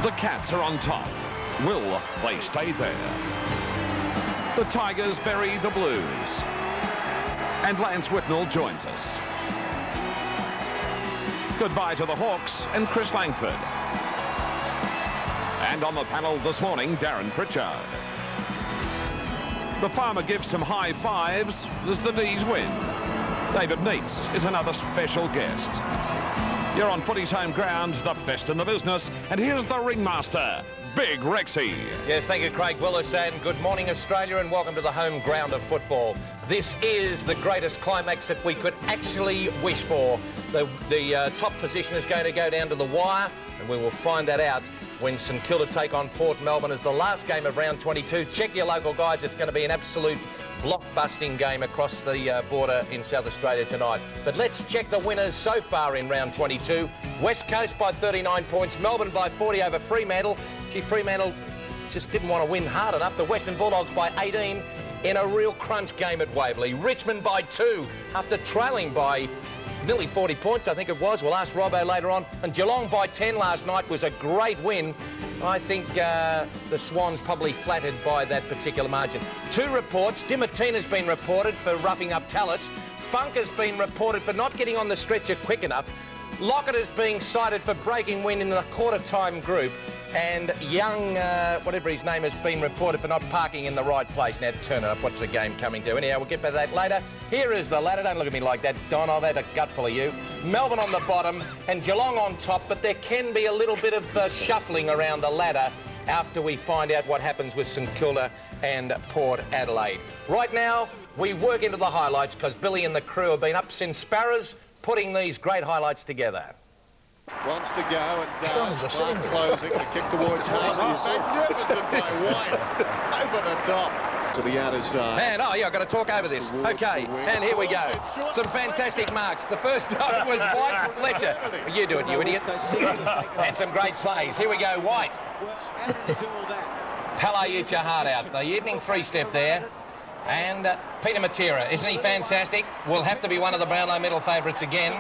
The Cats are on top. Will they stay there? The Tigers bury the Blues. And Lance Whitnell joins us. Goodbye to the Hawks and Chris Langford. And on the panel this morning, Darren Pritchard. The farmer gives some high fives as the D's win. David Neitz is another special guest. You're on Footy's home ground, the best in the business, and here's the ringmaster, Big Rexy. Yes, thank you, Craig Willis, and good morning, Australia, and welcome to the home ground of football. This is the greatest climax that we could actually wish for. The top position is going to go down to the wire, and we will find that out when St Kilda take on Port Melbourne as the last game of round 22. Check your local guides. It's going to be an absolute blockbusting game across the border in South Australia tonight. But let's check the winners so far in round 22. West Coast by 39 points, Melbourne by 40 over Fremantle. Gee, Fremantle just didn't want to win hard enough. The Western Bulldogs by 18 in a real crunch game at Waverley. Richmond by 2 after trailing by nearly 40 points, I think it was. We'll ask Robbo later on. And Geelong by 10 last night was a great win. I think the Swans probably flattered by that particular margin. 2 reports. Dimitina's been reported for roughing up Tallis. Funk has been reported for not getting on the stretcher quick enough. Lockett is being cited for breaking wind in the quarter-time group. And young, whatever his name, has been reported for not parking in the right place. Now, turn it up. What's the game coming to? Anyhow, we'll get back to that later. Here is the ladder. Don't look at me like that, Don. I've had a gut full of you. Melbourne on the bottom and Geelong on top, but there can be a little bit of shuffling around the ladder after we find out what happens with St Kilda and Port Adelaide. Right now, we work into the highlights because Billy and the crew have been up since Sparrows putting these great highlights together. Wants to go and does. Clark closing to kick towards Harvey. Magnificent by White. Over the top to the outer side. And, oh, yeah, I've got to talk over this. OK, and here we go. Some fantastic marks. The first time was White Fletcher. You do it, you idiot. And some great plays. Here we go, White. Pele eats your heart out. The evening three-step there. And Peter Matera, isn't he fantastic? Will have to be one of the Brownlow medal favourites again.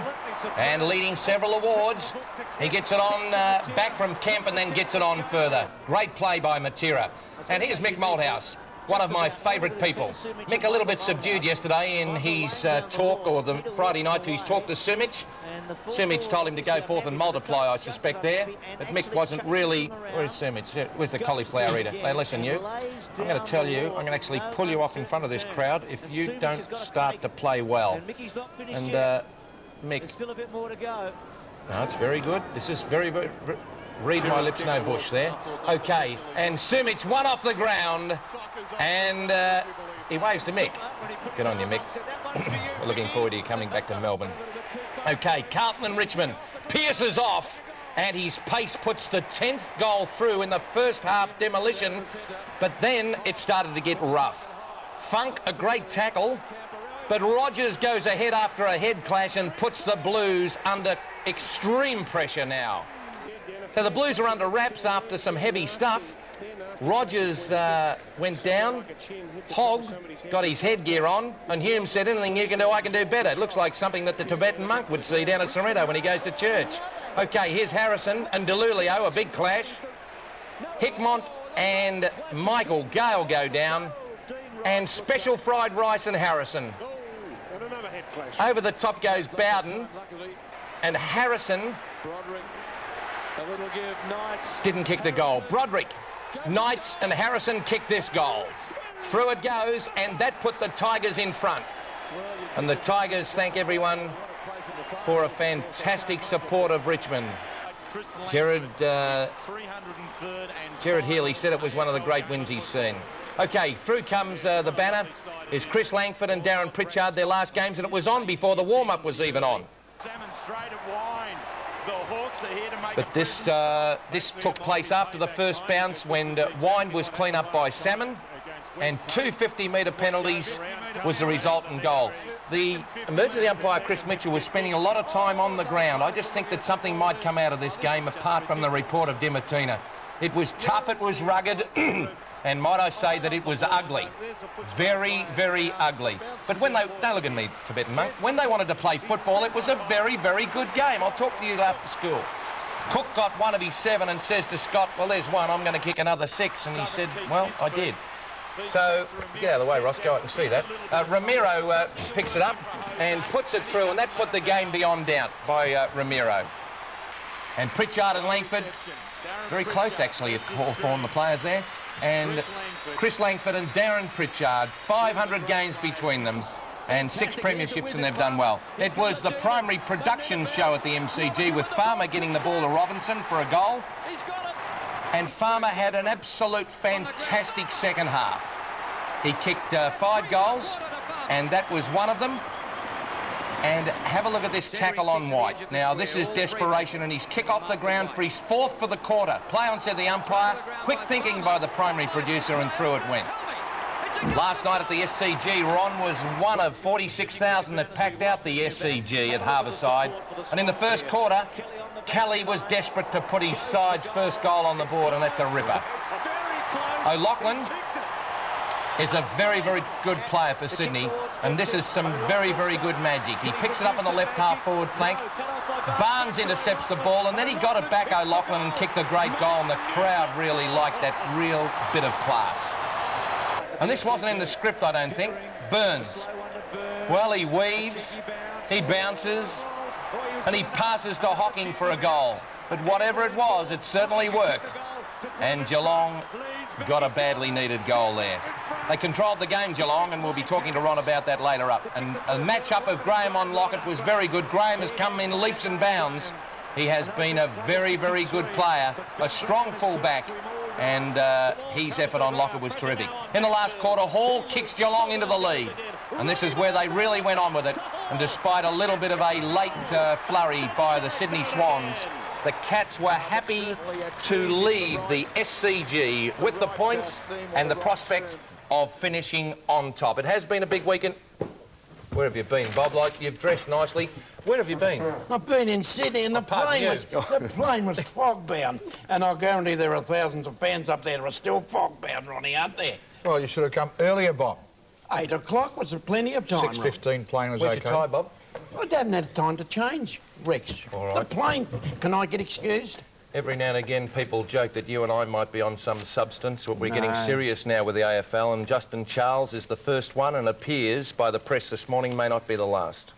And leading several awards. He gets it on back from Kemp and then gets it on further. Great play by Matera. And here's Mick Malthouse, one of my favourite people. Mick a little bit subdued yesterday in his talk, or the Friday night to his talk to Sumich. Sumich told him to go forth and multiply, I suspect, there. But Mick wasn't really... Where's Sumich? Where's the cauliflower eater? Hey, listen, you. I'm going to tell you, I'm going to actually pull you off in front of this crowd if you don't start to play well. And Mick... Still a bit more to go. No, it's very good. This is very, very... Read my lips, no bush there. OK, and Sumich one off the ground, and he waves to Mick. Good on you, Mick. We're looking forward to you coming back to Melbourne. OK, Carlton and Richmond. Pierces off, and his pace puts the 10th goal through in the first half demolition, but then it started to get rough. Funk, a great tackle, but Rogers goes ahead after a head clash and puts the Blues under extreme pressure now. So the Blues are under wraps after some heavy stuff. Rogers went down. Hogg got his headgear on, and Hume said, anything you can do, I can do better. It looks like something that the Tibetan monk would see down at Sorrento when he goes to church. OK, here's Harrison and DeLulio, a big clash. Hickmont and Michael Gale go down, and special fried rice and Harrison. Over the top goes Bowden, and Harrison didn't kick the goal. Broderick, Knights and Harrison kicked this goal. Through it goes, and that put the Tigers in front. And the Tigers thank everyone for a fantastic support of Richmond. Gerard Healy said it was one of the great wins he's seen. OK, through comes the banner. Is Chris Langford and Darren Pritchard, their last games, and it was on before the warm-up was even on. But this took place after the first bounce when Wind was clean up by Salmon, and 2 50-metre penalties was the resultant goal. The emergency umpire, Chris Mitchell, was spending a lot of time on the ground. I just think that something might come out of this game apart from the report of Dimitina. It was tough, it was rugged, and might I say that it was ugly. Very, very ugly. But when they... Don't look at me, Tibetan monk. When they wanted to play football, it was a very, very good game. I'll talk to you after school. Cook got one of his 7 and says to Scott, well, there's one, I'm going to kick another 6. And he said, well, I did. So, get out of the way, Roscoe, I can see that. Ramiro picks it up and puts it through, and that put the game beyond doubt by Ramiro. And Pritchard and Langford, very close actually at Hawthorn, the players there. And Chris Langford and Darren Pritchard, 500 games between them and 6 premierships, and they've done well. It was the primary production show at the MCG with Farmer getting the ball to Robinson for a goal. And Farmer had an absolute fantastic second half. He kicked 5 goals, and that was one of them. And have a look at this tackle on White. Now, this is desperation, and he's kick off the ground for his 4th for the quarter. Play on, said the umpire. Quick thinking by the primary producer, and through it went. Last night at the SCG, Ron was one of 46,000 that packed out the SCG at Harbourside. And in the first quarter, Kelly was desperate to put his side's first goal on the board, and that's a ripper. O'Loughlin is a very, very good player for Sydney, and this is some very, very good magic. He picks it up on the left half forward flank. Barnes intercepts the ball, and then he got it back, O'Loughlin, and kicked a great goal, and the crowd really liked that real bit of class. And this wasn't in the script, I don't think. Burns. Well, he weaves, he bounces, and he passes to Hocking for a goal. But whatever it was, it certainly worked. And Geelong got a badly needed goal there. They controlled the game, Geelong, and we'll be talking to Ron about that later up. And a match-up of Graham on Lockett was very good. Graham has come in leaps and bounds. He has been a very, very good player, a strong fullback, and his effort on Lockett was terrific. In the last quarter, Hall kicks Geelong into the lead, and this is where they really went on with it. And despite a little bit of a late flurry by the Sydney Swans, the Cats were happy to leave the SCG with the points and the prospect of finishing on top. It has been a big weekend. Where have you been, Bob? Like, you've dressed nicely. Where have you been? I've been in Sydney, and the plane was fog-bound. And I'll guarantee there are thousands of fans up there that are still fog-bound, Ronnie, aren't there? Well, you should have come earlier, Bob. 8 o'clock was plenty of time, 6:15 plane was Where's okay. your tie, Bob? I haven't had time to change, Rex. All right. The plane, can I get excused? Every now and again, people joke that you and I might be on some substance, but we're getting serious now with the AFL, and Justin Charles is the first one, and appears by the press this morning may not be the last.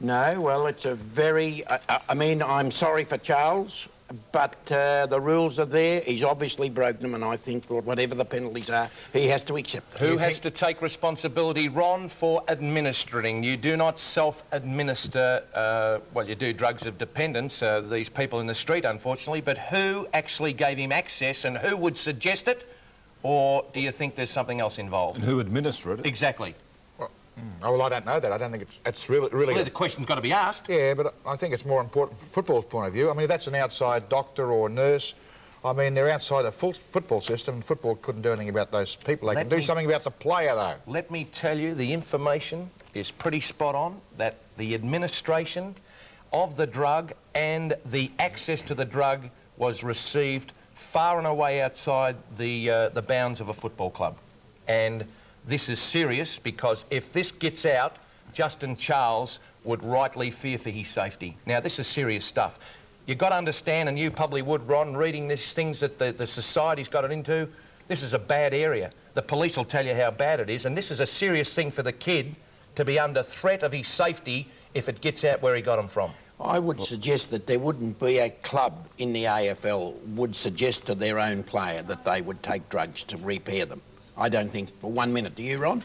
No, well, it's a very... I mean, I'm sorry for Charles, but the rules are there. He's obviously broken them, and I think whatever the penalties are, he has to accept them. Who has to take responsibility, Ron, for administering? You do not self-administer, well, you do drugs of dependence, these people in the street, unfortunately, but who actually gave him access, and who would suggest it? Or do you think there's something else involved? And who administer it? Exactly. Oh, well, I don't know that. I don't think it's really... Well, the question's got to be asked. Yeah, but I think it's more important from football's point of view. I mean, if that's an outside doctor or nurse, I mean, they're outside the football system, and football couldn't do anything about those people. They can do something about the player, though. Let me tell you, the information is pretty spot on, that the administration of the drug and the access to the drug was received far and away outside the bounds of a football club. And this is serious, because if this gets out, Justin Charles would rightly fear for his safety. Now, this is serious stuff. You've got to understand, and you probably would, Ron, reading these things that the society's got it into, this is a bad area. The police will tell you how bad it is, and this is a serious thing for the kid to be under threat of his safety if it gets out where he got him from. I would suggest that there wouldn't be a club in the AFL would suggest to their own player that they would take drugs to repair them. I don't think for 1 minute. Do you, Ron?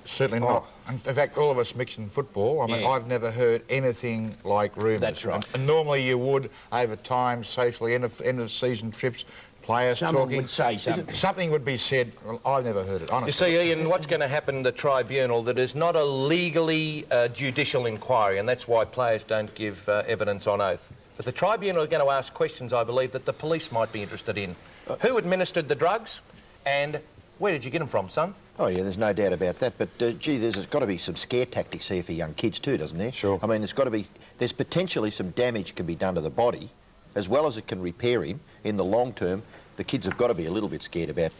Certainly not. In fact, all of us mix in football. I mean, I've never heard anything like rumours. That's right. And normally you would, over time, socially, end of season trips, players Someone talking. would say something. Something would be said. Well, I've never heard it, honestly. You see, Ian, what's going to happen in the tribunal, that is not a legally judicial inquiry, and that's why players don't give evidence on oath. But the tribunal are going to ask questions, I believe, that the police might be interested in. Who administered the drugs, and where did you get them from, son? Oh, yeah, there's no doubt about that. But, gee, there's got to be some scare tactics here for young kids too, doesn't there? Sure. I mean, there's potentially some damage can be done to the body, as well as it can repair him. In the long term, the kids have got to be a little bit scared about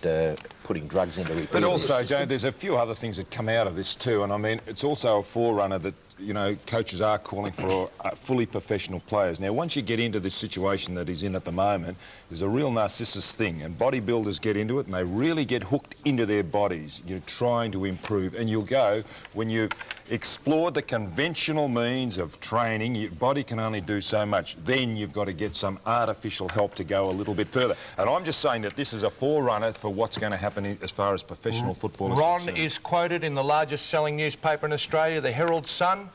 putting drugs into repair. But also, Joe, there's a few other things that come out of this too, and I mean, it's also a forerunner that you know, coaches are calling for fully professional players. Now, once you get into this situation that he's in at the moment, there's a real narcissist thing, and bodybuilders get into it and they really get hooked into their bodies. You're trying to improve, and you'll go, when you've explored the conventional means of training, your body can only do so much. Then you've got to get some artificial help to go a little bit further. And I'm just saying that this is a forerunner for what's going to happen as far as professional football is Ron concerned. is quoted in the largest selling newspaper in Australia, the Herald-Sun,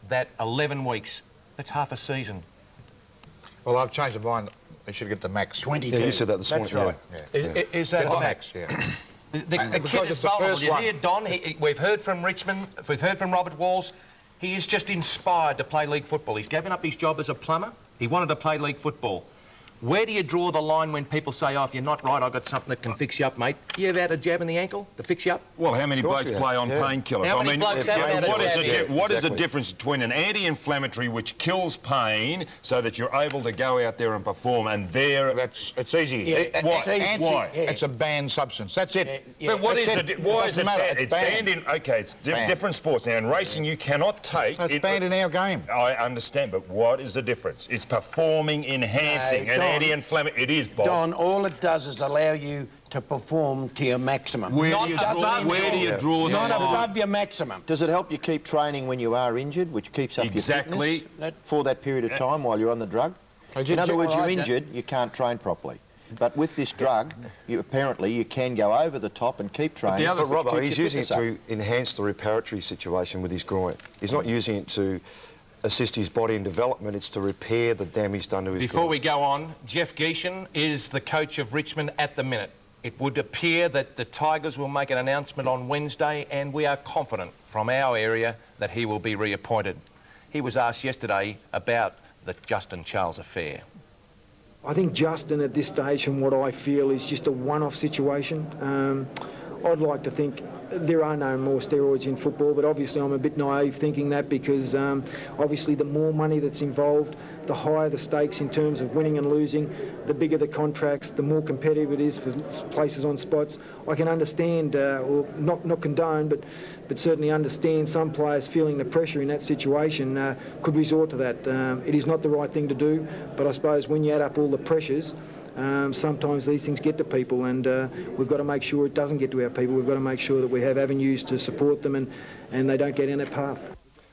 that 11 weeks. That's half a season. Well, I've changed my mind. They should get the max. 22. Yeah, you said that this morning. That's right. Yeah. Is that Get the the max? max, yeah. The Because kid it's is the vulnerable. first You one. hear Don, we've heard from Richmond, we've heard from Robert Walls. He is just inspired to play league football. He's given up his job as a plumber. He wanted to play league football. Where do you draw the line when people say, oh, if you're not right, I've got something that can fix you up, mate? You ever had a jab in the ankle to fix you up? Well, how many blokes you have. play on Yeah. painkillers? How many blokes haven't had a what is jab the here? what is the Exactly. difference between an anti-inflammatory which kills pain so that you're able to go out there and perform, and there... It's easy. Yeah, Why? it's easy. Why? Yeah. It's a banned substance. That's it. Yeah. But what That's is it. it? Why is Doesn't it matter. banned? It's banned in... OK, it's Banned. different sports. Now, in racing, you cannot take... It's banned in our game. I understand, but what is the difference? It's performing enhancing No, and Don. anti-inflammatory. It is, Bob. Don, all it does is allow you to perform to your maximum. Where Not do you above draw, your- where do you draw the Not line? above your maximum. Does it help you keep training when you are injured, which keeps up Exactly. your fitness for that period of time while you're on the drug? In other words, you're injured, you can't train properly. But with this drug, apparently you can go over the top and keep training. But which Robbo, keeps he's your using it fitness to enhance the reparatory situation with his groin. He's not using it to assist his body in development, it's to repair the damage done to his Before groin. we go on, Jeff Geishan is the coach of Richmond at the minute. It would appear that the Tigers will make an announcement on Wednesday, and we are confident from our area that he will be reappointed. He was asked yesterday about the Justin Charles affair. I think Justin at this stage, from what I feel, is just a one-off situation. I'd like to think there are no more steroids in football, but obviously I'm a bit naive thinking that, because obviously the more money that's involved, the higher the stakes in terms of winning and losing, the bigger the contracts, the more competitive it is for places on spots. I can understand, or not condone, but certainly understand some players feeling the pressure in that situation could resort to that. It is not the right thing to do, but I suppose when you add up all the pressures, sometimes these things get to people, and we've got to make sure it doesn't get to our people. We've got to make sure that we have avenues to support them and they don't get in that path.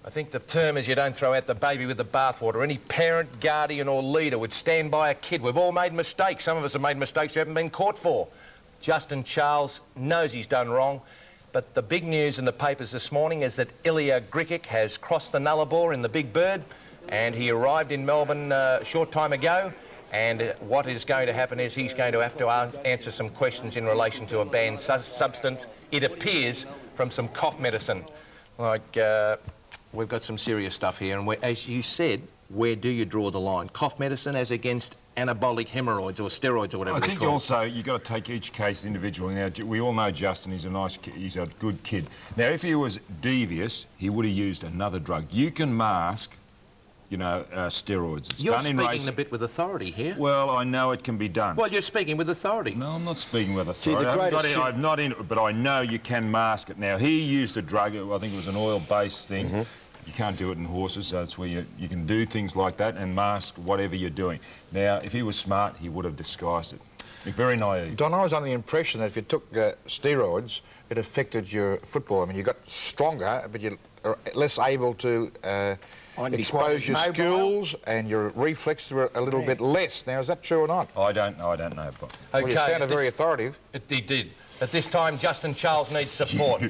I think the term is you don't throw out the baby with the bathwater. Any parent, guardian or leader would stand by a kid. We've all made mistakes. Some of us have made mistakes we haven't been caught for. Justin Charles knows he's done wrong, but the big news in the papers this morning is that Ilya Grikic has crossed the Nullarbor in the Big Bird, and he arrived in Melbourne a short time ago. And what is going to happen is he's going to have to answer some questions in relation to a banned substance, it appears, from some cough medicine. Like, we've got some serious stuff here, and as you said, where do you draw the line? Cough medicine as against anabolic hemorrhoids or steroids or whatever I they're think called. also you've got to take each case individually. Now, we all know Justin, he's a nice kid, he's a good kid. Now, if he was devious, he would have used another drug. You can mask, you know, steroids. It's You're done in speaking racing. a bit with authority here. Well, I know it can be done. Well, you're speaking with authority. No, I'm not speaking with See, the authority. greatest I'm not in it, but I know you can mask it. Now, he used a drug, I think it was an oil-based thing. You can't do it in horses, so that's where you can do things like that and mask whatever you're doing. Now, if he was smart, he would have disguised it. Very naive. Don, I was under the impression that if you took steroids, it affected your football. I mean, you got stronger, but you're less able to expose your skills, and your reflexes were a little bit less. Now, is that true or not? I don't know, Bob. Well, you sounded very authoritative. He did. At this time, Justin Charles needs support.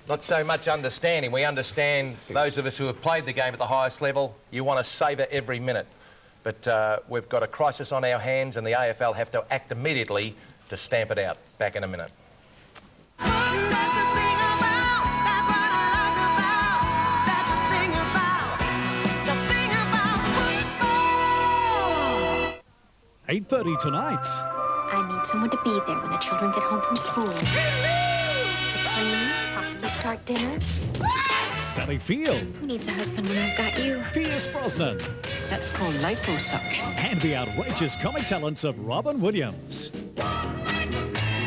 Not so much understanding. We understand, those of us who have played the game at the highest level, you want to savour every minute. But we've got a crisis on our hands, and the AFL have to act immediately to stamp it out. Back in a minute. 8:30 tonight. I need someone to be there when the children get home from school. To clean, possibly start dinner. Sally Field. Who needs a husband when I've got you? Pierce Brosnan. That's called liposuction. And the outrageous comic talents of Robin Williams.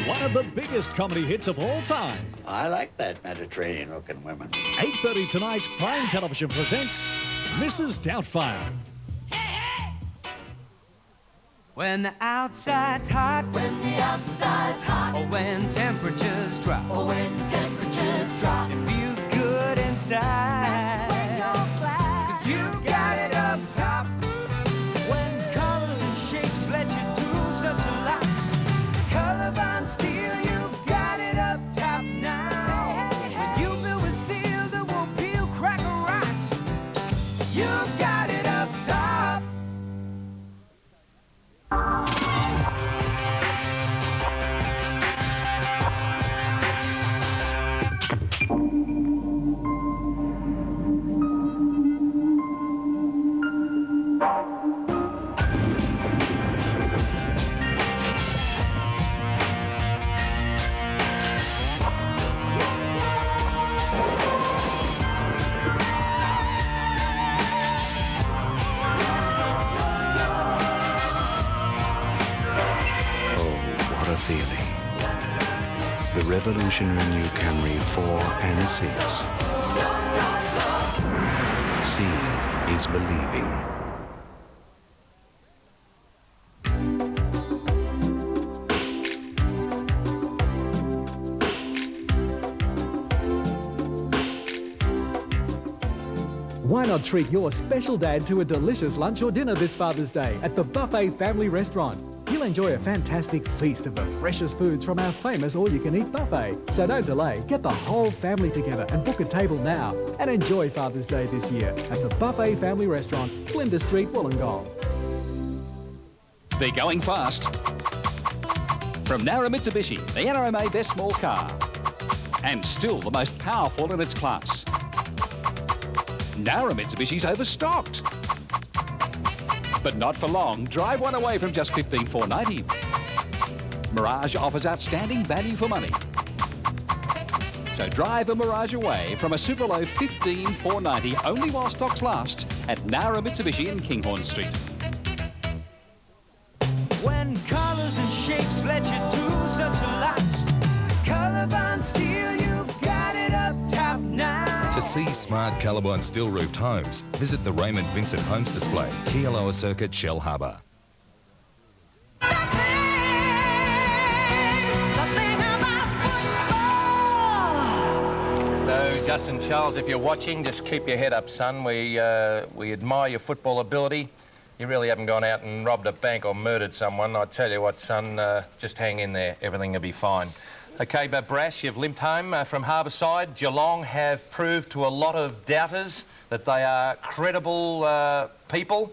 one of the biggest comedy hits of all time. I like that Mediterranean-looking women. 8:30 tonight's Prime Television presents Mrs. Doubtfire. When the outside's hot, when the outside's hot, or when temperatures drop, or when temperatures drop, it feels good inside. That's when you're glad, 'cause you got it up top. When colors and shapes let you do such a lot, color bond steel, you got it up top now. When you build with steel that will peel, crack, or rot, you got it up top. Feeling. The revolutionary new Camry 4 and 6. Seeing is believing. Why not treat your special dad to a delicious lunch or dinner this Father's Day at the Buffet Family Restaurant? You'll enjoy a fantastic feast of the freshest foods from our famous all-you-can-eat buffet. So don't delay, get the whole family together and book a table now and enjoy Father's Day this year at the Buffet Family Restaurant, Flinders Street, Wollongong. They're going fast. From Nara Mitsubishi, the NRMA Best Small Car. And still the most powerful in its class. Nara Mitsubishi's overstocked. But not for long. Drive one away from just $15,490. Mirage offers outstanding value for money. So drive a Mirage away from a super low $15,490 only while stocks last at Nara Mitsubishi in Kinghorn Street. When colors and shapes let you do such a lot, color bond steel, you got it up top now. To see smart Colorbond steel-roofed homes, visit the Raymond Vincent Homes display, Kealoha Circuit, Shell Harbour. So, Justin Charles, if you're watching, just keep your head up, son. We admire your football ability. You really haven't gone out and robbed a bank or murdered someone. I tell you what, son, just hang in there. Everything will be fine. OK, but Brash, you've limped home from Harbourside. Geelong have proved to a lot of doubters that they are credible people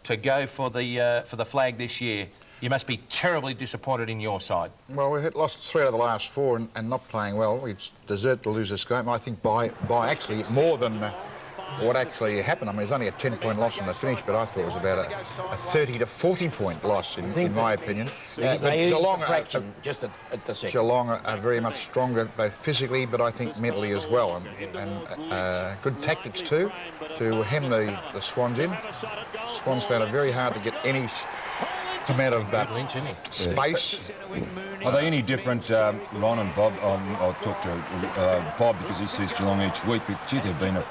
to go for the flag this year. You must be terribly disappointed in your side. Well, we've lost 3 out of the last 4 and not playing well. We deserved to lose this game. I think by actually more than what actually happened. I mean, it was only a 10-point loss in the finish, but I thought it was about a 30 to 40-point loss, in my opinion. Geelong just at the second. Geelong are very much stronger, both physically, but I think mentally as well. And good tactics, too, to hem the Swans in. Swans found it very hard to get any amount of space. Are they any different, Ron and Bob? I'll talk to Bob because he sees Geelong each week, but gee, they've been,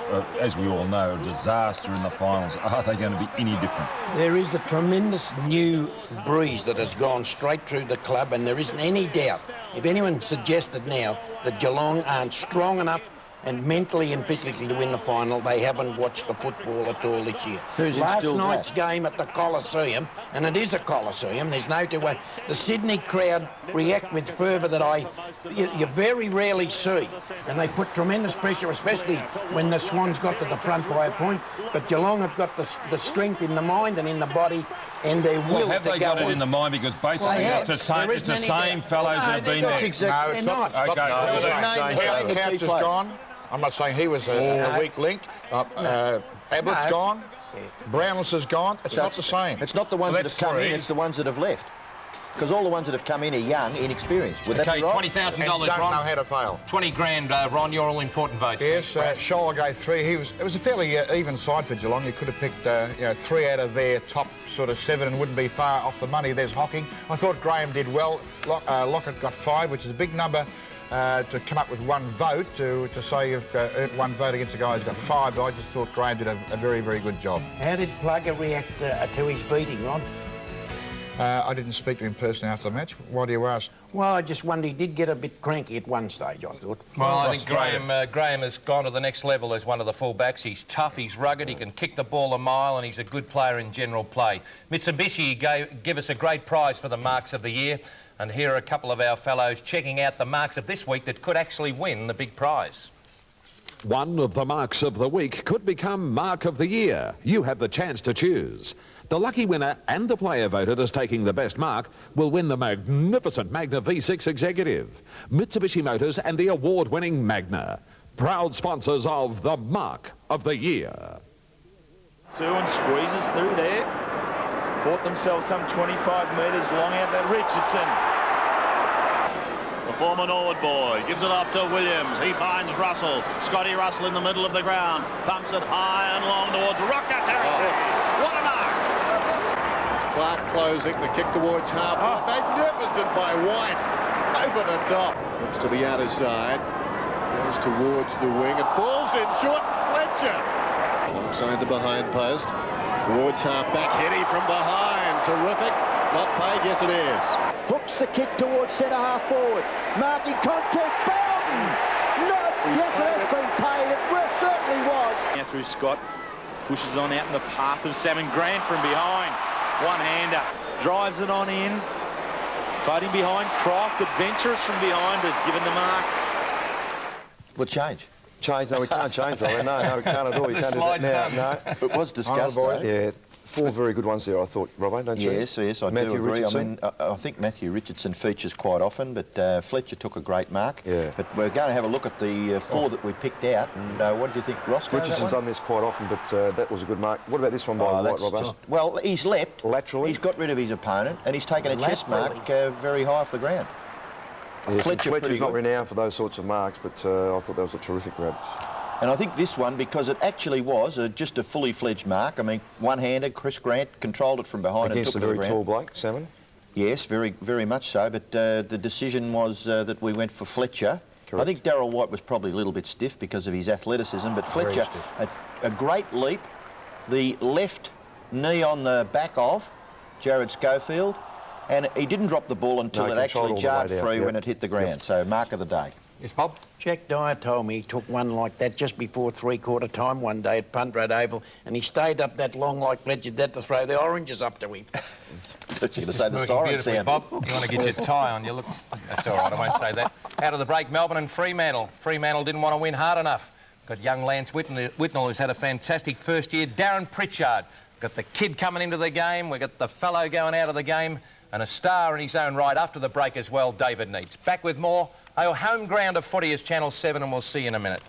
as we all know, a disaster in the finals. Are they going to be any different? There is a tremendous new breeze that has gone straight through the club, and there isn't any doubt. If anyone suggested now that Geelong aren't strong enough and mentally and physically to win the final, they haven't watched the football at all this year. Last night's game at the Coliseum, and it is a Coliseum, there's no two ways. The Sydney crowd react with fervour that you very rarely see. And they put tremendous pressure, especially when the Swans got to the front by a point. But Geelong have got the strength in the mind and in the body and their will to go on. Have they got it in the mind? Because basically it's the same fellows that have been there. No, it's not. Okay. Counts is gone. I'm not saying he was a weak link. Abbott's gone. Brownless is gone. It's not the same. It's not the ones that have come in, it's the ones that have left. Because all the ones that have come in are young, inexperienced. Would that Okay, be right? $20,000, And don't Ron. know how to fail. 20 grand, Ron. You're all important votes. Yes, Scholler gave 3. It was a fairly even side for Geelong. You could have picked 3 out of their top sort of 7 and wouldn't be far off the money. There's Hocking. I thought Graham did well. Lockett got 5, which is a big number to come up with 1 vote, to say you've earned 1 vote against a guy who's got 5. I just thought Graham did a very, very good job. How did Plugger react to his beating, Ron? I didn't speak to him personally after the match. Why do you ask? Well, I just wondered, he did get a bit cranky at one stage, I thought. Well, I think Graham has gone to the next level as one of the full-backs. He's tough, he's rugged, he can kick the ball a mile, and he's a good player in general play. Mitsubishi gave us a great prize for the Marks of the Year, and here are a couple of our fellows checking out the marks of this week that could actually win the big prize. One of the Marks of the Week could become Mark of the Year. You have the chance to choose. The lucky winner and the player voted as taking the best mark will win the magnificent Magna V6 Executive, Mitsubishi Motors and the award-winning Magna, proud sponsors of the Mark of the Year. 2 and squeezes through there. Bought themselves some 25 metres long out that Richardson. The former Norwood boy gives it off to Williams. He finds Russell. Scotty Russell in the middle of the ground. Pumps it high and long towards Rocker territory. What a mark! It's Clark closing. The kick towards half. Magnificent by White. Over the top. Looks to the outer side. Goes towards the wing and falls in short. Fletcher. Alongside the behind post. Towards half back. Hitty from behind. Terrific. Not paid. Yes, it is. Hooks the kick towards centre-half forward. Marking contest. Bowden! No! Yes, it has been paid. It certainly was. Now through Scott. Pushes on out in the path of Salmon Grant from behind. One-hander. Drives it on in. Fighting behind. Croft, adventurous from behind, has given the mark. Well, change. Change? No, we can't change, Robert. No, we can't at all. We can't do that now. No. It was discussed, though. Yeah. 4 very good ones there, I thought, Robbo, don't you? Yes, I do agree. Richardson. I mean, I think Matthew Richardson features quite often, but Fletcher took a great mark. Yeah. But we're going to have a look at the 4 that we picked out, and what do you think, Roscoe? Richardson's done this quite often, but that was a good mark. What about this one by White, Robbo? Well, he's leapt. Laterally. He's got rid of his opponent, and he's taken a chest mark very high off the ground. Yes, Fletcher's not renowned for those sorts of marks, but I thought that was a terrific grab. And I think this one, because it actually was just a fully fledged mark. I mean, one-handed, Chris Grant controlled it from behind against and took a it very tall bloke, Salmon. Yes, very, very much so. But the decision was that we went for Fletcher. Correct. I think Darryl White was probably a little bit stiff because of his athleticism, but Fletcher, a great leap, the left knee on the back of Jared Schofield, and he didn't drop the ball until it actually jarred free when it hit the ground. So, mark of the day. Yes, Bob? Jack Dyer told me he took one like that just before three-quarter time one day at Punt Road Oval, and he stayed up that long like Fletcher did to throw the oranges up to him. That's going to say the siren sound. Bob, you want to get your tie on. You look. That's all right, I won't say that. Out of the break, Melbourne and Fremantle. Fremantle didn't want to win hard enough. Got young Lance Whitnell, who's had a fantastic first year. Darren Pritchard. Got the kid coming into the game. We've got the fellow going out of the game. And a star in his own right after the break as well, David Neitz. Back with more. Our home ground of footy is Channel 7, and we'll see you in a minute.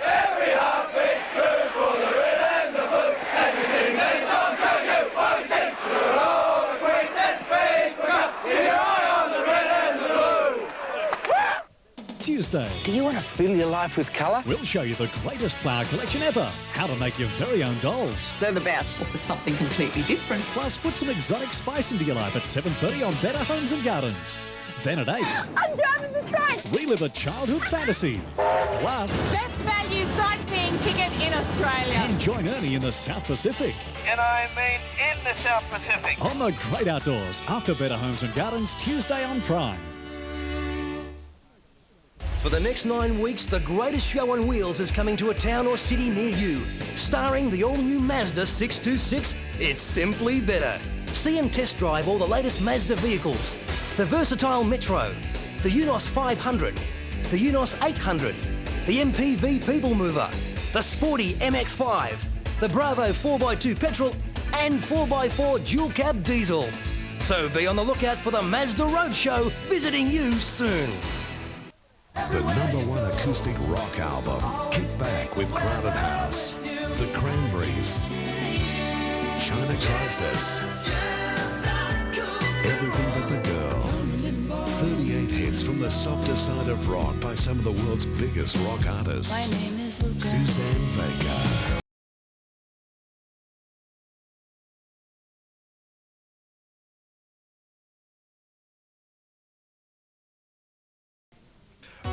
Every heart beats true for the red and the blue. As we sing this song to you, what we sing through all the greatness we forgot. Keep your eye on the red and the blue. Tuesday. Do you want to fill your life with colour? We'll show you the greatest flower collection ever. How to make your very own dolls. They're the best. With something completely different. Plus, put some exotic spice into your life at 7:30 on Better Homes and Gardens. Then at 8. I'm driving the train. Relive a childhood fantasy. Plus, Best value sightseeing ticket in Australia. and join Ernie in the South Pacific. And I mean in the South Pacific. On the great outdoors, after Better Homes and Gardens, Tuesday on Prime. For the next 9 weeks, the greatest show on wheels is coming to a town or city near you. Starring the all-new Mazda 626, it's simply better. See and test drive all the latest Mazda vehicles. The versatile Metro, the Unos 500, the Unos 800, the MPV People Mover, the sporty MX-5, the Bravo 4x2 petrol and 4x4 dual cab diesel. So be on the lookout for the Mazda Roadshow visiting you soon. The #1 acoustic rock album, Kick Back with Crowded House, The Cranberries, China Crisis, Everything But the Girl. the softer side of rock by some of the world's biggest rock artists. My name is Luca. Suzanne Vega.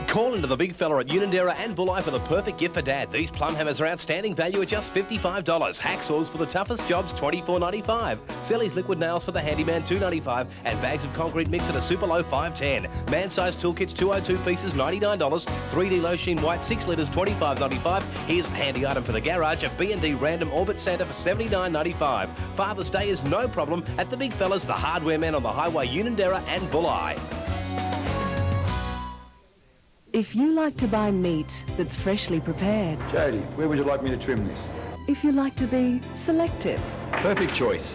Call into the big fella at Unanderra and Bulli for the perfect gift for Dad. These plum hammers are outstanding value at just $55. Hacksaws for the toughest jobs, $24.95. Selly's liquid nails for the handyman, $2.95. And bags of concrete mix at a super low $5.10. Man-sized toolkits, 202 pieces, $99. 3D low sheen white, 6 litres, $25.95. Here's a handy item for the garage, a B&D random orbit sander for $79.95. Father's Day is no problem at the big fellas, the hardware man on the highway, Unanderra and Bulli. If you like to buy meat that's freshly prepared. Jody, where would you like me to trim this? If you like to be selective. Perfect choice.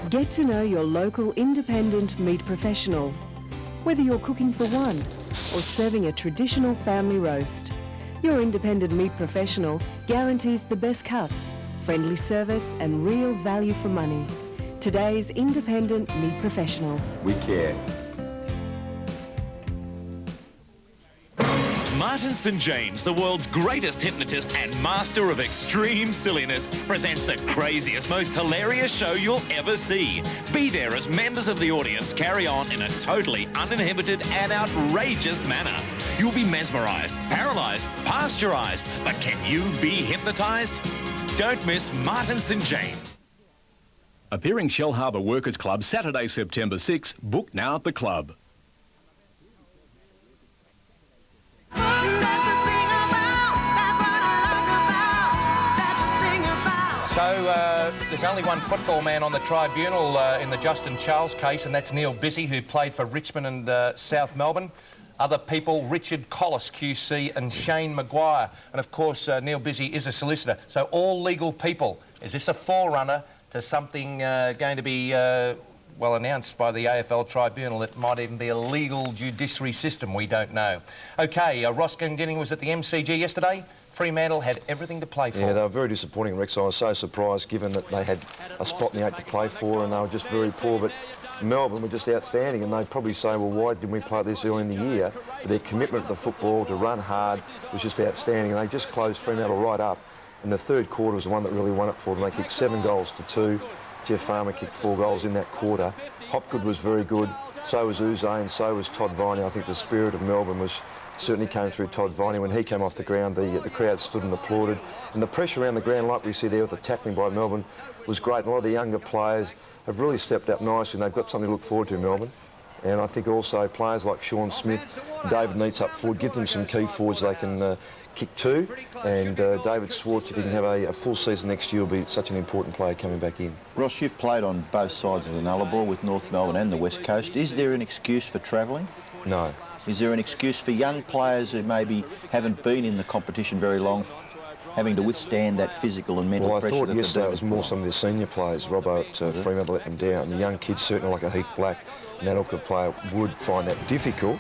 Get to know your local independent meat professional. Whether you're cooking for one or serving a traditional family roast, your independent meat professional guarantees the best cuts, friendly service and real value for money. Today's independent meat professionals. We care. Martin St. James, the world's greatest hypnotist and master of extreme silliness, presents the craziest, most hilarious show you'll ever see. Be there as members of the audience carry on in a totally uninhibited and outrageous manner. You'll be mesmerised, paralysed, pasteurised, but can you be hypnotised? Don't miss Martin St. James. Appearing Shellharbour Workers Club Saturday, September 6. Book now at the club. So there's only one football man on the tribunal in the Justin Charles case, and that's Neil Bissey, who played for Richmond and South Melbourne. Other people, Richard Collis, QC, and Shane Maguire. And of course, Neil Bissey is a solicitor. So all legal people. Is this a forerunner to something going to be, well, announced by the AFL Tribunal? It might even be a legal judiciary system, we don't know. OK, Ross Glendinning was at the MCG yesterday. Fremantle had everything to play for. Yeah, they were very disappointing, Rex. I was so surprised, given that they had a spot in the 8 to play for and they were just very poor. But Melbourne were just outstanding, and they'd probably say, well, why didn't we play this early in the year? But their commitment to the football, to run hard, was just outstanding, and they just closed Fremantle right up. And the third quarter was the one that really won it for them. They kicked 7 goals to 2. Jeff Farmer kicked 4 goals in that quarter. Hopgood was very good. So was Uze, and so was Todd Viney. I think the spirit of Melbourne certainly came through Todd Viney. When he came off the ground, the crowd stood and applauded. And the pressure around the ground, like we see there with the tackling by Melbourne, was great. And a lot of the younger players have really stepped up nicely, and they've got something to look forward to, Melbourne. And I think also players like Sean Smith, David Neitz up forward, give them some key forwards they can kick to. And David Swartz, if he can have a full season next year, will be such an important player coming back in. Ross, you've played on both sides of the Nullarbor with North Melbourne and the West Coast. Is there an excuse for travelling? No. Is there an excuse for young players who maybe haven't been in the competition very long, having to withstand that physical and mental pressure? Well, I thought yesterday it was more some of the senior players. Robbo at Fremantle let them down. And the young kids, certainly like a Heath Black, an adult player, would find that difficult.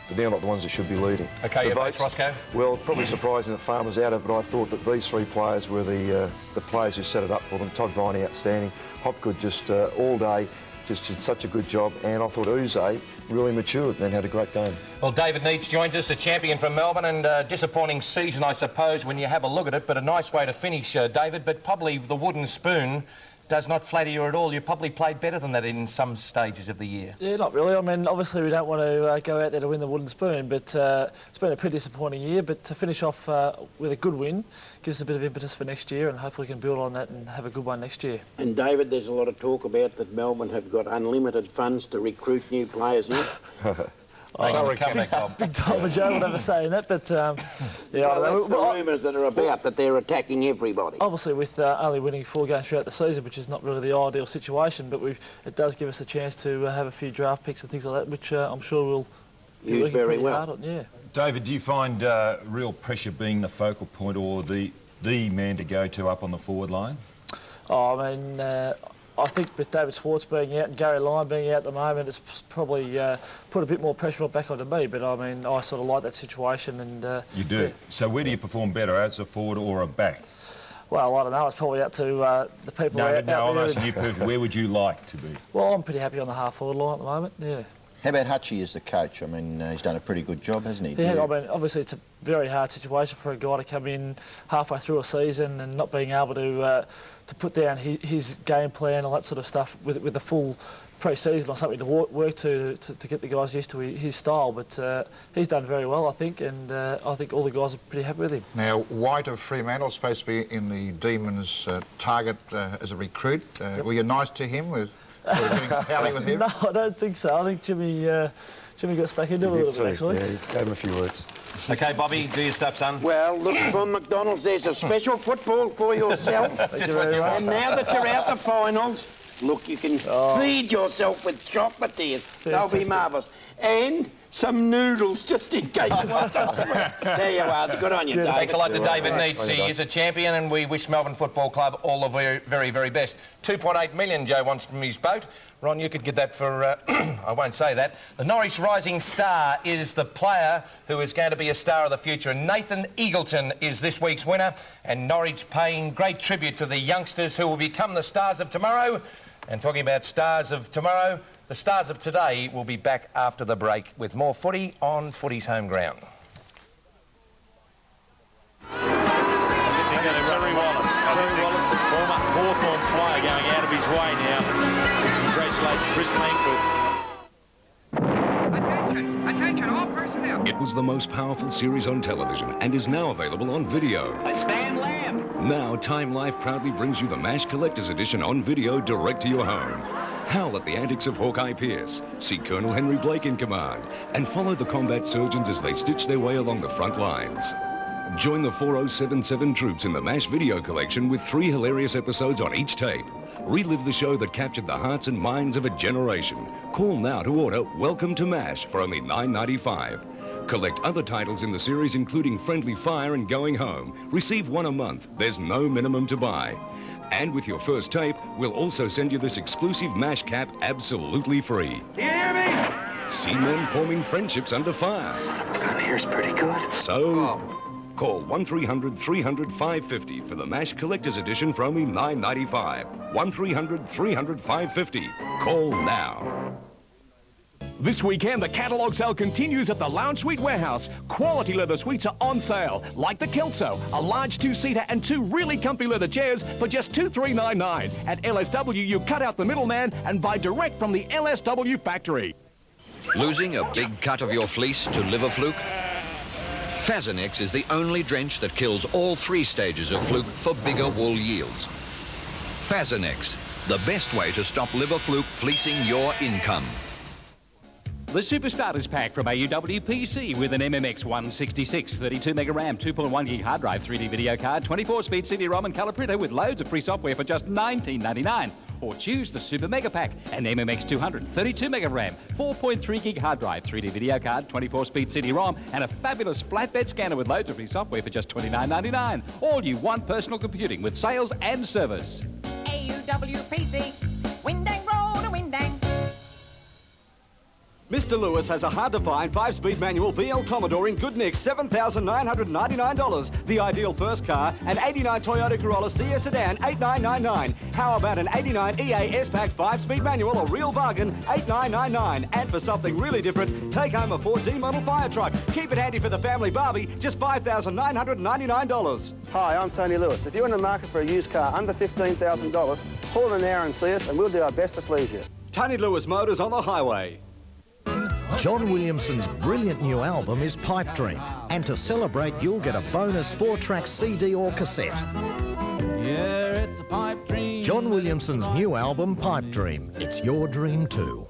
But they're not the ones that should be leading. OK, your votes, Roscoe? Well, probably surprising that Farmer's out of it, but I thought that these 3 players were the players who set it up for them. Todd Viney, outstanding. Hopgood just all day, just did such a good job. And I thought Uze really matured and had a great game. Well, David Neitz joins us, a champion from Melbourne, and disappointing season, I suppose, when you have a look at it, but a nice way to finish, David. But probably the wooden spoon does not flatter you at all. You probably played better than that in some stages of the year. Yeah, not really. I mean, obviously we don't want to go out there to win the wooden spoon, but it's been a pretty disappointing year. But to finish off with a good win gives us a bit of impetus for next year, and hopefully we can build on that and have a good one next year. And David, there's a lot of talk about that Melbourne have got unlimited funds to recruit new players in. Big time Joe would never say that, but yeah, well, that's the rumours that are about that they're attacking everybody. Obviously, with only winning 4 games throughout the season, which is not really the ideal situation, but it does give us a chance to have a few draft picks and things like that, which I'm sure we'll use very well. Hard on, yeah. David, do you find real pressure being the focal point or the man to go to up on the forward line? Oh, I mean, I think with David Swartz being out and Gary Lyon being out at the moment, it's probably put a bit more pressure back onto me. But I mean, I sort of like that situation. And you do. Yeah. So where do you perform better, as a forward or a back? Well, I don't know. It's probably up to the people. No, I'm asking you, where would you like to be? Well, I'm pretty happy on the half-forward line at the moment. Yeah. How about Hutchie as the coach? I mean, he's done a pretty good job, hasn't he? Yeah, I mean, obviously it's a very hard situation for a guy to come in halfway through a season and not being able to put down his game plan, all that sort of stuff, with a full pre-season or something to work to get the guys used to his style. But he's done very well, I think, and I think all the guys are pretty happy with him. Now, White of Fremantle is supposed to be in the Demons' target as a recruit. Were you nice to him? Were you getting pally with him? No, I don't think so. I think Jimmy got stuck into it a little bit, actually. Yeah, he gave him a few words. OK, Bobby, do your stuff, son. Well, look, from McDonald's, there's a special football for yourself. Just what you want. And now that you're out the finals, look, you can feed yourself with chocolate there. They'll be marvellous. And some noodles, just in case you want some. There you are. Good on you, David. Thanks a lot to David Neitz. He is a champion, and we wish Melbourne Football Club all the very, very, very best. 2.8 million Joe wants from his boat. Ron, you could get that for... I won't say that. The Norwich Rising Star is the player who is going to be a star of the future. And Nathan Eagleton is this week's winner. And Norwich paying great tribute to the youngsters who will become the stars of tomorrow. And talking about stars of tomorrow, the stars of today will be back after the break with more footy on Footy's home ground. Terry Wallace, former Hawthorn player, going out of his way now. Congratulations, Chris Langford. Attention, all personnel. It was the most powerful series on television and is now available on video. I stand lamb. Now, Time Life proudly brings you the MASH Collector's Edition on video direct to your home. Howl at the antics of Hawkeye Pierce, see Colonel Henry Blake in command, and follow the combat surgeons as they stitch their way along the front lines. Join the 4077 troops in the MASH video collection with 3 hilarious episodes on each tape. Relive the show that captured the hearts and minds of a generation. Call now to order Welcome to MASH for only $9.95. Collect other titles in the series, including Friendly Fire and Going Home. Receive 1 a month. There's no minimum to buy. And with your first tape, we'll also send you this exclusive MASH cap absolutely free. Do you hear me? See men forming friendships under fire. Gun here's pretty good. So, call 1-300-300-550 for the MASH Collector's Edition for only $9.95. 1-300-300-550. Call now. This weekend, the catalogue sale continues at the Lounge Suite Warehouse. Quality leather suites are on sale, like the Kelso, a large 2-seater and 2 really comfy leather chairs for just $2,399. At LSW, you cut out the middleman and buy direct from the LSW factory. Losing a big cut of your fleece to liver fluke? Fazanex is the only drench that kills all 3 stages of fluke for bigger wool yields. Fazanex, the best way to stop liver fluke fleecing your income. The Super Starters Pack from AUWPC with an MMX 166, 32 mega RAM, 2.1 gig hard drive, 3D video card, 24-speed CD-ROM and colour printer with loads of free software for just $19.99. Or choose the Super Mega Pack, an MMX 200, 32 mega RAM, 4.3 gig hard drive, 3D video card, 24-speed CD-ROM and a fabulous flatbed scanner with loads of free software for just $29.99. All you want personal computing with sales and service. AUWPC, Windang Road to Windang. Mr. Lewis has a hard-to-find 5-speed manual VL Commodore in good nick, $7,999. The ideal first car, an 89 Toyota Corolla CS sedan, $8,999. How about an 89 EA S-Pack 5-speed manual, a real bargain, $8,999. And for something really different, take home a Ford D model fire truck. Keep it handy for the family Barbie, just $5,999. Hi, I'm Tony Lewis. If you're in the market for a used car under $15,000, call in an hour and see us and we'll do our best to please you. Tony Lewis Motors on the highway. John Williamson's brilliant new album is Pipe Dream, and to celebrate you'll get a bonus 4-track CD or cassette. Yeah, it's a pipe dream. John Williamson's new album Pipe Dream. It's your dream too.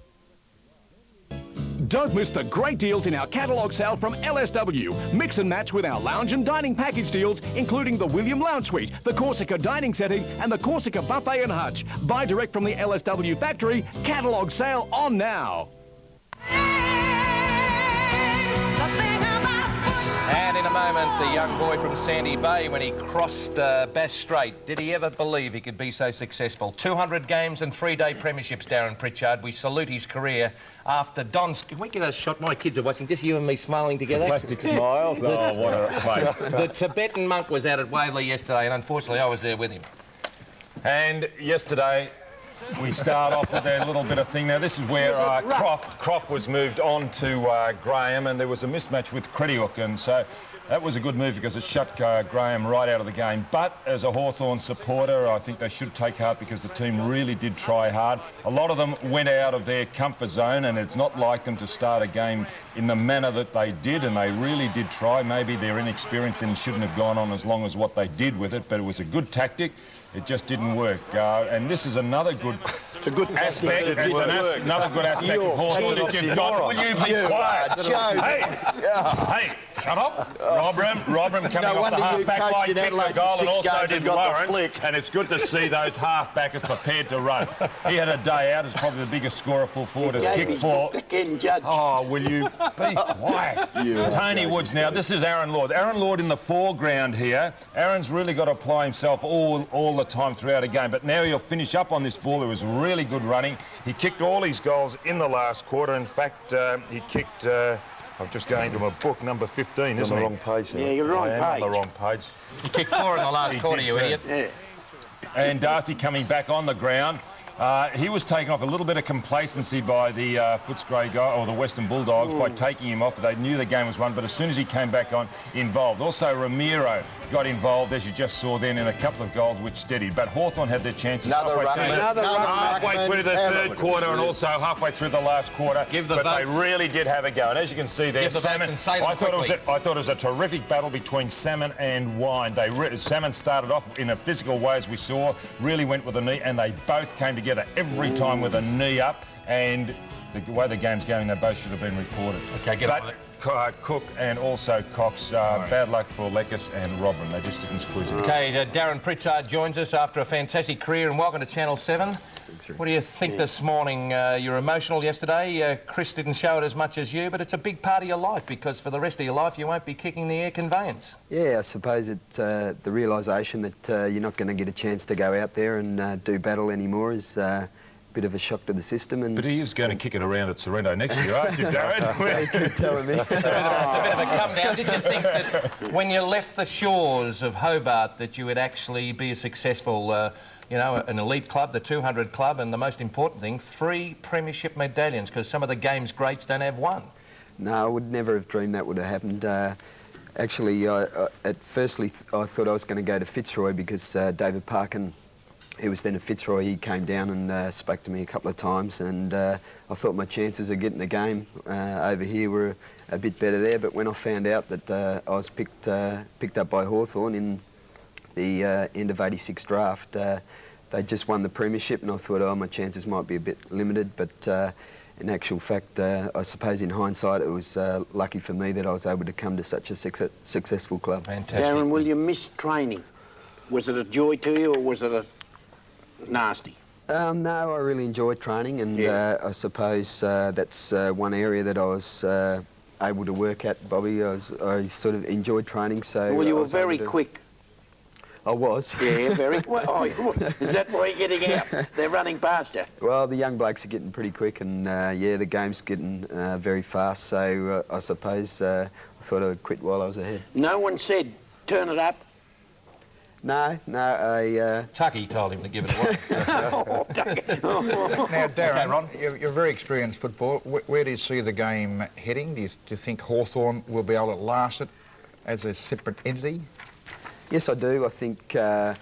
Don't miss the great deals in our catalogue sale from LSW. Mix and match with our lounge and dining package deals, including the William Lounge Suite, the Corsica dining setting, and the Corsica Buffet and Hutch. Buy direct from the LSW factory. Catalogue sale on now. And in a moment, the young boy from Sandy Bay, when he crossed Bass Strait, did he ever believe he could be so successful? 200 games and 3-day premierships, Darren Pritchard. We salute his career after Don's... Can we get a shot? My kids are watching, just you and me smiling together. Plastic smiles. Oh, what a face. The Tibetan monk was out at Waverley yesterday, and unfortunately I was there with him. And yesterday, We start off with a little bit of thing. Now, this is where Croft was moved on to Graham, and there was a mismatch with Crediuk, and so that was a good move because it shut Graham right out of the game. But as a Hawthorn supporter, I think they should take heart because the team really did try hard. A lot of them went out of their comfort zone, and it's not like them to start a game in the manner that they did, and they really did try. Maybe they're inexperienced and shouldn't have gone on as long as what they did with it, but it was a good tactic. It just didn't work. And this is another good aspect. Another good aspect of Hawthorn that you've got. Will you be quiet? Hey, shut up. Robram coming off the half-back line, kicked the goal, and also did Lawrence. And it's good to see those half-backers prepared to run. He had a day out as probably the biggest scorer full forward has kicked for. Oh, will you be quiet? Tony Woods now. This is Aaron Lord. Aaron Lord in the foreground here. Aaron's really got to apply himself all the time throughout a game, but now he'll finish up on this ball. There was really good running. He kicked all his goals in the last quarter. In fact, he kicked, I'm just going to my book, number 15, isn't he? On the wrong page. Yeah, you're wrong page. On the wrong page. He kicked 4 in the last quarter, you idiot. Yeah. And Darcy coming back on the ground. He was taken off a little bit of complacency by the Footscray guy, or the Western Bulldogs, by taking him off. They knew the game was won, but as soon as he came back on, involved. Also, Ramiro got involved, as you just saw then, in a couple of goals which steadied. But Hawthorn had their chances halfway through the third quarter and also halfway through the last quarter. But they really did have a go. And as you can see there, Salmon, I thought it was a terrific battle between Salmon and Wine. Salmon started off in a physical way, as we saw, really went with a knee, and they both came together every time with a knee up, and the way the game's going, they both should have been reported. Okay, get on it. Cook and also Cox, bad luck for Lekas and Robin. They just didn't squeeze it. Okay, Darren Pritchard joins us after a fantastic career, and welcome to Channel 7. What do you think this morning? You're emotional yesterday. Chris didn't show it as much as you, but it's a big part of your life because for the rest of your life you won't be kicking the air conveyance. Yeah, I suppose it's the realisation that you're not going to get a chance to go out there and do battle anymore is a bit of a shock to the system. But he is going to kick it around at Sorrento next year, aren't you, Darren? So you keep telling me. It's a bit of a come down. Did you think that when you left the shores of Hobart that you would actually be a successful, you know, an elite club, the 200 club, and the most important thing, 3 premiership medallions, because some of the game's greats don't have 1? No, I would never have dreamed that would have happened. Actually, at firstly, I thought I was going to go to Fitzroy because David Parkin, he was then at Fitzroy, he came down and spoke to me a couple of times, and I thought my chances of getting the game over here were a bit better there. But when I found out that I was picked up by Hawthorn in the end of '86 draft, they just won the premiership, and I thought, oh, my chances might be a bit limited. But in actual fact, I suppose in hindsight, it was lucky for me that I was able to come to such a successful club. Fantastic. Darren, will you miss training? Was it a joy to you, or was it a nasty? No, I really enjoyed training, and I suppose that's one area that I was able to work at, Bobby. I sort of enjoyed training, so... Well, you were very quick. I was. Yeah, very quick. Oh, is that why you're getting out? They're running past you. Well, the young blokes are getting pretty quick, and yeah, the game's getting very fast, so I suppose I thought I'd quit while I was ahead. No one said, turn it up? No, Tucky told him to give it away. Now, Darren, you're a very experienced footballer. Where do you see the game heading? Do you think Hawthorn will be able to last it as a separate entity? Yes, I do. I think, I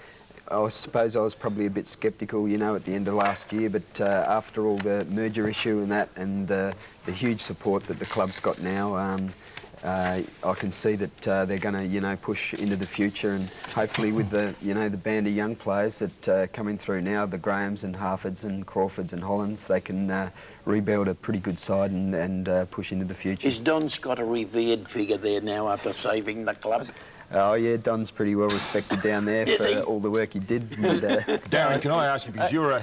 suppose I was probably a bit sceptical, you know, at the end of last year, but after all the merger issue and that, and the huge support that the club's got now, I can see that they're going to, you know, push into the future, and hopefully with the, you know, the band of young players that are coming through now, the Grahams and Harfords and Crawfords and Hollands, they can rebuild a pretty good side and push into the future. Is Don Scott a revered figure there now after saving the club? Oh yeah, Don's pretty well respected down there for all the work he did. And, Darren, can I ask you, because you're a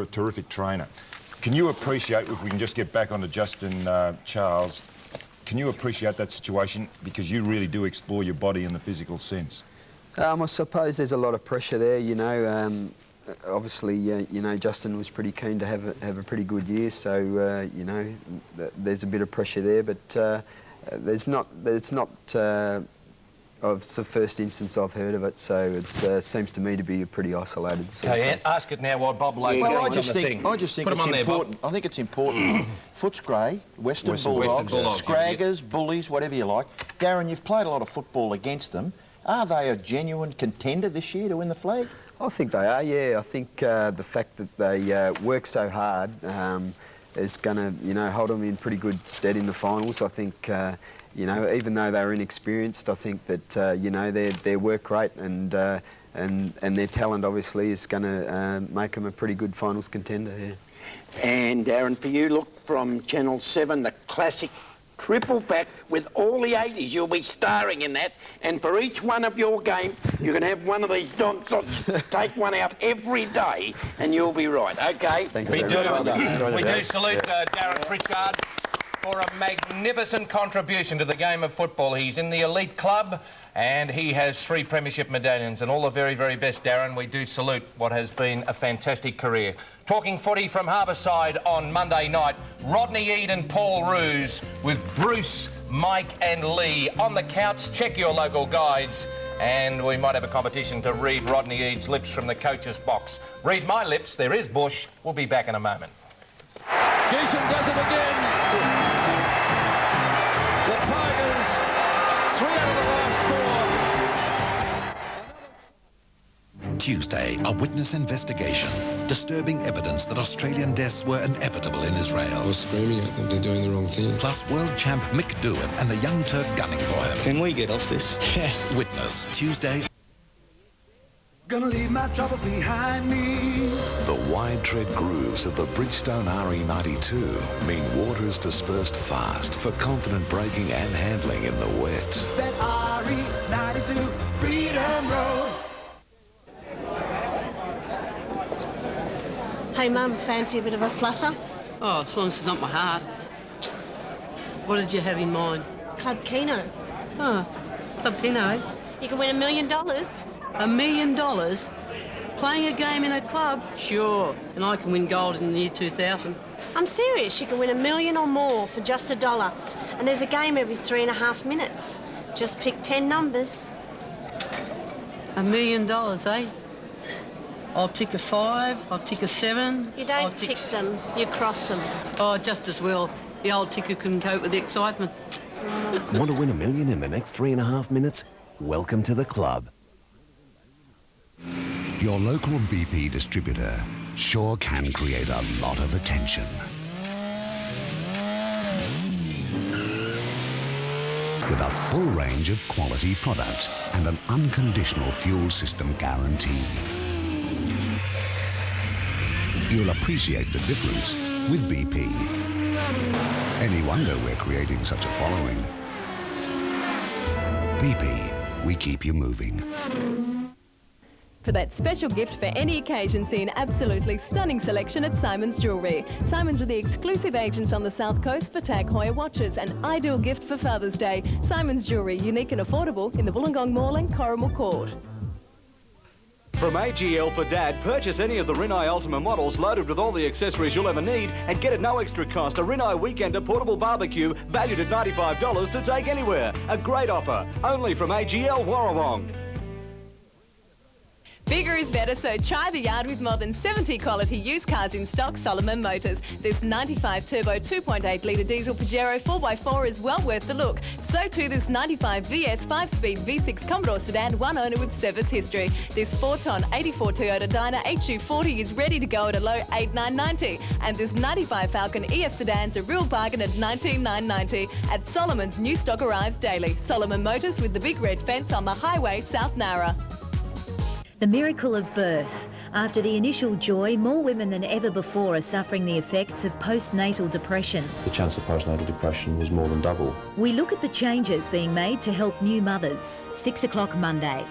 terrific trainer. Can you appreciate, if we can just get back onto Justin Charles, can you appreciate that situation because you really do explore your body in the physical sense? I suppose there's a lot of pressure there, you know. Obviously, you know, Justin was pretty keen to have a pretty good year, so you know, there's a bit of pressure there, but there's not It's the first instance I've heard of it, so it seems to me to be a pretty isolated sort of Okay, case. ask it now while Bob lays Well, on the thing. I just think Put 'em it's on there, Bob. important. I think it's important. Foots Grey, Western Bulldogs, Scraggers, Bullies, whatever you like. Darren, you've played a lot of football against them. Are they a genuine contender this year to win the flag? I think they are, yeah. I think the fact that they work so hard is going to, you know, hold them in pretty good stead in the finals. I think, you know, even though they're inexperienced, I think that, you know, their work rate and their talent obviously is going to make them a pretty good finals contender, yeah. And Darren, for you, look, from Channel 7, the classic triple pack with all the 80s. You'll be starring in that, and for each one of your games, you can have one of these nonsense. Take one out every day, and you'll be right. Okay. Thanks. We do salute Darren Pritchard for a magnificent contribution to the game of football. He's in the elite club and he has 3 premiership medallions, and all the very, very best, Darren. We do salute what has been a fantastic career. Talking footy from Harbourside on Monday night, Rodney Eade and Paul Roos with Bruce, Mike and Lee on the couch. Check your local guides, and we might have a competition to read Rodney Eade's lips from the coach's box. Read my lips, there is Bush. We'll be back in a moment. Geelong does it again. The Tigers, 3 out of the last 4. Tuesday, a witness investigation. Disturbing evidence that Australian deaths were inevitable in Israel. I was screaming at them, they're doing the wrong thing. Plus world champ Mick Doohan and the young Turk gunning for him. Can we get off this? Witness, Tuesday. Gonna leave my troubles behind me. The wide tread grooves of the Bridgestone RE92 mean water is dispersed fast for confident braking and handling in the wet. That RE92 Freedom Road. Hey, Mum, fancy a bit of a flutter? Oh, as long as it's not my heart. What did you have in mind? Club Keno. Oh, Club Keno, eh? You can win $1 million. $1 million? Playing a game in a club? Sure. And I can win gold in the year 2000. I'm serious. You can win $1 million or more for just $1. And there's a game every 3.5 minutes. Just pick 10 numbers. $1 million, eh? I'll tick a 5, I'll tick a 7. You don't tick them, you cross them. Oh, just as well. The old ticker couldn't cope with the excitement. Want to win $1 million in the next 3.5 minutes? Welcome to the club. Your local BP distributor sure can create a lot of attention. With a full range of quality products and an unconditional fuel system guarantee. You'll appreciate the difference with BP. Any wonder we're creating such a following. BP, we keep you moving. For that special gift for any occasion, see an absolutely stunning selection at Simon's Jewellery. Simon's are the exclusive agents on the South Coast for Tag Heuer watches, an ideal gift for Father's Day. Simon's Jewellery, unique and affordable in the Wollongong Mall and Corrimal Court. From AGL for Dad, purchase any of the Rinnai Ultima models loaded with all the accessories you'll ever need and get at no extra cost a Rinnai Weekender portable barbecue valued at $95 to take anywhere. A great offer, only from AGL Warrawong. Bigger is better, so try the yard with more than 70 quality used cars in stock. Solomon Motors. This 95 turbo 2.8 litre diesel Pajero 4x4 is well worth the look. So too this 95 VS 5-speed V6 Commodore sedan, one owner with service history. This 4-ton 84 Toyota Dyna HU40 is ready to go at a low $8,990. And this 95 Falcon EF sedan's a real bargain at $19,990. At Solomon's, new stock arrives daily. Solomon Motors with the big red fence on the highway, South Nara. The miracle of birth. After the initial joy, more women than ever before are suffering the effects of postnatal depression. The chance of postnatal depression was more than double. We look at the changes being made to help new mothers. 6 o'clock Monday.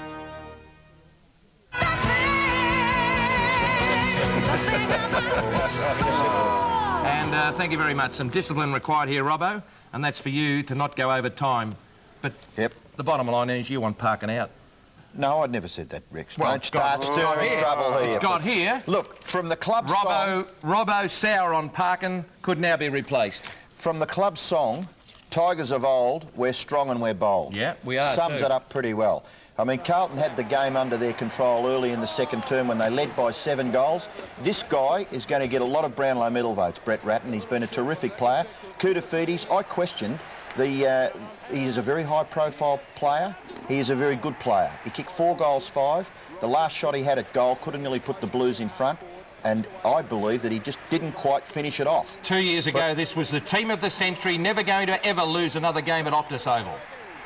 And thank you very much. Some discipline required here, Robbo, and that's for you to not go over time. But the bottom line is you want parking out. No, I'd never said that, Rex. Well, don't start stirring trouble here. It's got here. Look, from the club song... Robbo sour on parking could now be replaced. From the club song, Tigers of old, we're strong and we're bold. Yeah, we are Sums too. it up pretty well. I mean, Carlton had the game under their control early in the second term when they led by 7 goals. This guy is going to get a lot of Brownlow medal votes, Brett Ratton. He's been a terrific player. Koutafidis, I questioned. He is a very high-profile player. He is a very good player. He kicked 4 goals, 5. The last shot he had at goal could have nearly put the Blues in front. And I believe that he just didn't quite finish it off. 2 years ago, this was the team of the century, never going to ever lose another game at Optus Oval.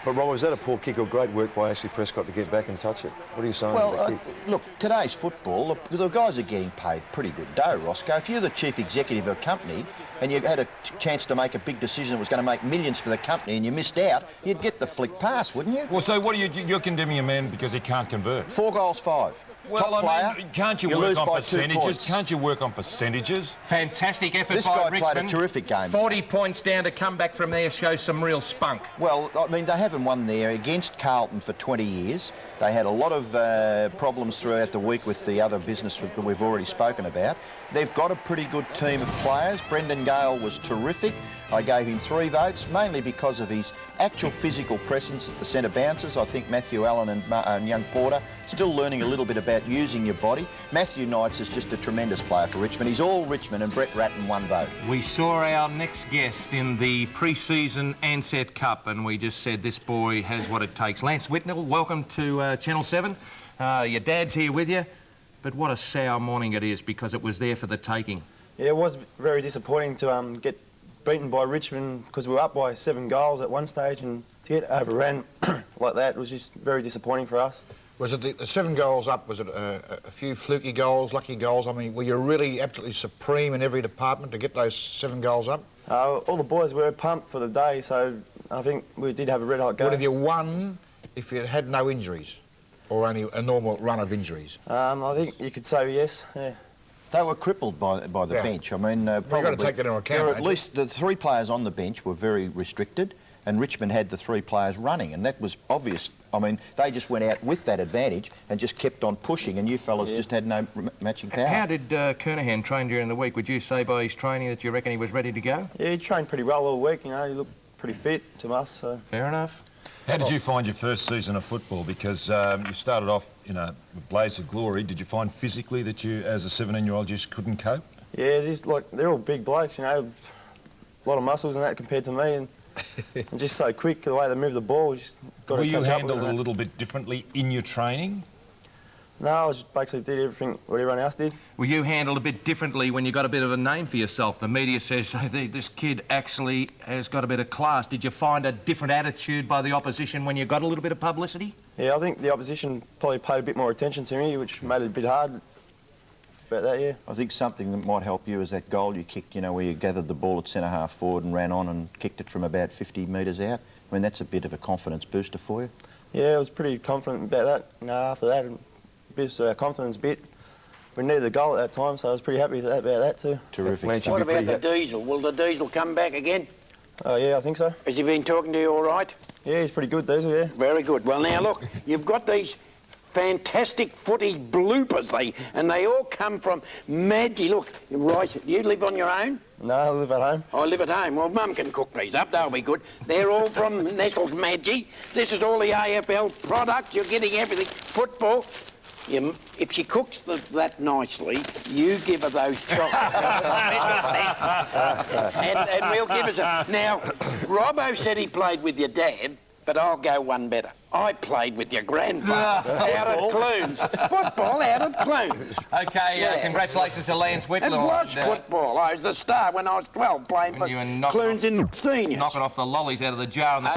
But, Rob, was that a poor kick or great work by Ashley Prescott to get back and touch it? What are you saying about that kick? Look, today's football, the guys are getting paid pretty good dough, Roscoe. If you're the chief executive of a company and you had a chance to make a big decision that was going to make millions for the company and you missed out, you'd get the flick pass, wouldn't you? Well, so what are you're condemning a man because he can't convert? 4 goals, 5. Well, Top player, can't you work on percentages? Can't you work on percentages? Fantastic effort this by guy Richmond. played a terrific game. 40 points down to come back from there shows some real spunk. Well, I mean, they haven't won there against Carlton for 20 years. They had a lot of problems throughout the week with the other business that we've already spoken about. They've got a pretty good team of players. Brendan Gale was terrific. I gave him 3 votes, mainly because of his actual physical presence at the centre bounces. I think Matthew Allen and young Porter still learning a little bit about using your body. Matthew Neitz is just a tremendous player for Richmond. He's all Richmond, and Brett Ratton 1 vote. We saw our next guest in the pre-season Ansett Cup, and we just said this boy has what it takes. Lance Whitnell, welcome to Channel 7. Your dad's here with you, but what a sour morning it is because it was there for the taking. Yeah, it was very disappointing to get beaten by Richmond because we were up by 7 goals at one stage, and to get overran like that was just very disappointing for us. Was it the 7 goals up? Was it a few fluky goals, lucky goals? I mean, were you really absolutely supreme in every department to get those 7 goals up? All the boys were pumped for the day, so I think we did have a red-hot go. Would have you won if you had no injuries, or only a normal run of injuries? I think you could say yes, yeah. They were crippled by the bench. I mean, probably... You've got to take that into account. At least the 3 players on the bench were very restricted, and Richmond had the 3 players running, and that was obvious. I mean, they just went out with that advantage and just kept on pushing, and you fellas just had no matching power. How did Kernahan train during the week? Would you say by his training that you reckon he was ready to go? Yeah, he trained pretty well all week, you know, he looked pretty fit to us, so... Fair enough. How did you find your first season of football? Because you started off in a blaze of glory. Did you find physically that you, as a 17-year-old, just couldn't cope? Yeah, it is like, they're all big blokes, you know, a lot of muscles and that compared to me, and just so quick, the way they move the ball, just got to catch up with it. Were you handled a little bit differently in your training? No, I just basically did everything what everyone else did. Were you handled a bit differently when you got a bit of a name for yourself? The media says, hey, this kid actually has got a bit of class. Did you find a different attitude by the opposition when you got a little bit of publicity? Yeah, I think the opposition probably paid a bit more attention to me, which made it a bit hard about that, yeah. I think something that might help you is that goal you kicked, you know, where you gathered the ball at centre-half forward and ran on and kicked it from about 50 metres out. I mean, that's a bit of a confidence booster for you. Yeah, I was pretty confident about that. You know, after that, it boosted our confidence a bit. We needed the goal at that time, so I was pretty happy about that too. Terrific. What about the Diesel? Will the Diesel come back again? Yeah, I think so. Has he been talking to you all right? Yeah, he's pretty good, Diesel, yeah. Very good. Well, now, look, you've got these fantastic footy bloopers, and they all come from Madgy. Look, right, you live on your own? No, I live at home. I live at home. Well, Mum can cook these up. They'll be good. They're all from Nestle's Madgy. This is all the AFL product. You're getting everything. Football. If she cooks that nicely, you give her those chocolates. and we'll give us a... Now, Robbo said he played with your dad, but I'll go one better. I played with your grandfather out at Clunes. Football out at Clunes. OK, congratulations to Lance Whitlow. It was football. I was the star when I was 12 playing for Clunes in seniors. Knocking off the lollies out of the jar.